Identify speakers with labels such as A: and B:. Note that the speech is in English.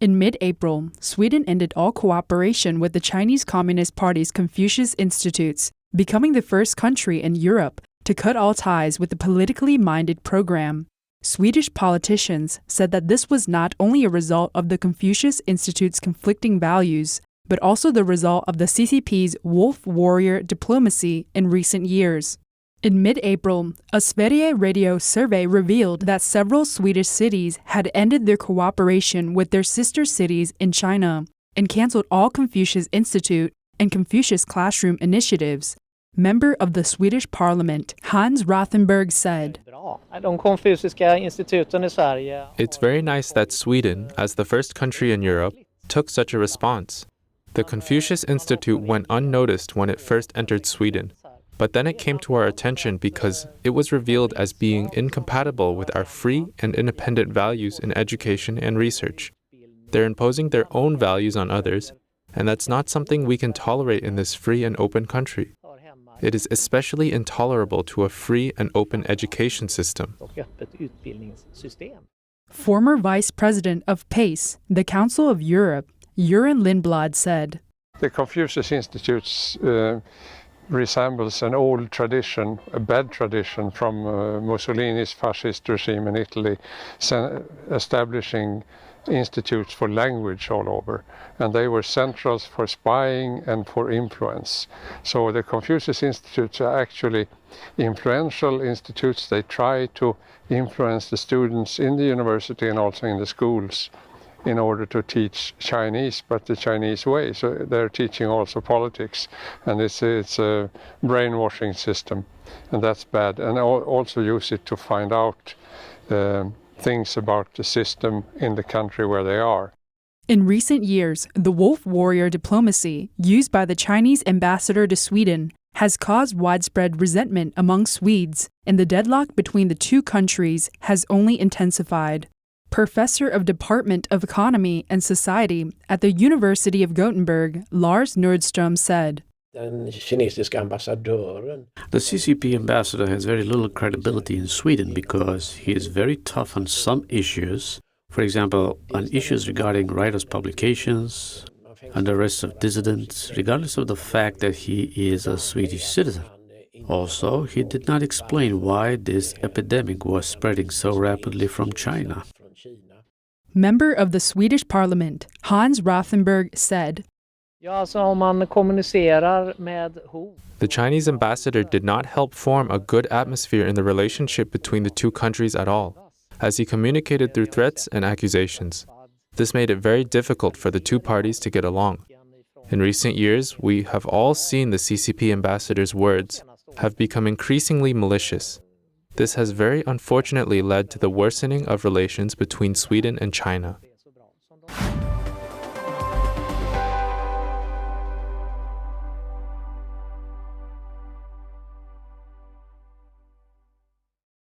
A: In mid-April, Sweden ended all cooperation with the Chinese Communist Party's Confucius Institute, becoming the first country in Europe to cut all ties with the politically minded program. Swedish politicians said that this was not only a result of the Confucius Institute's conflicting values, but also the result of the CCP's wolf warrior diplomacy in recent years. In mid-April, a Sveriges Radio survey revealed that several Swedish cities had ended their cooperation with their sister cities in China and canceled all Confucius Institute and Confucius Classroom initiatives. Member of the Swedish Parliament, Hans Rothenberg said,
B: "It's very nice that Sweden, as the first country in Europe, took such a response. The Confucius Institute went unnoticed when it first entered Sweden. But then it came to our attention because it was revealed as being incompatible with our free and independent values in education and research. They're imposing their own values on others, and that's not something we can tolerate in this free and open country. It is especially intolerable to a free and open education system."
A: Former Vice President of PACE, the Council of Europe, Göran Lindblad said,
C: "The Confucius Institute resembles an old tradition, a bad tradition from Mussolini's fascist regime in Italy, establishing institutes for language all over. And they were centrals for spying and for influence. So the Confucius Institutes are actually influential institutes. They try to influence the students in the university and also in the schools in order to teach Chinese, but the Chinese way. So they're teaching also politics, and it's a brainwashing system, and that's bad. And also use it to find out things about the system in the country where they are."
A: In recent years, the wolf warrior diplomacy used by the Chinese ambassador to Sweden has caused widespread resentment among Swedes, and the deadlock between the two countries has only intensified. Professor of Department of Economy and Society at the University of Gothenburg, Lars Nordström said,
D: The CCP ambassador has very little credibility in Sweden because he is very tough on some issues, for example, on issues regarding writers' publications and arrests of dissidents, regardless of the fact that he is a Swedish citizen. Also, he did not explain why this epidemic was spreading so rapidly from China.
A: Member of the Swedish Parliament, Hans Rothenberg said,
B: "The Chinese ambassador did not help form a good atmosphere in the relationship between the two countries at all, as he communicated through threats and accusations. This made it very difficult for the two parties to get along. In recent years, we have all seen the CCP ambassador's words have become increasingly malicious. This has very unfortunately led to the worsening of relations between Sweden and China."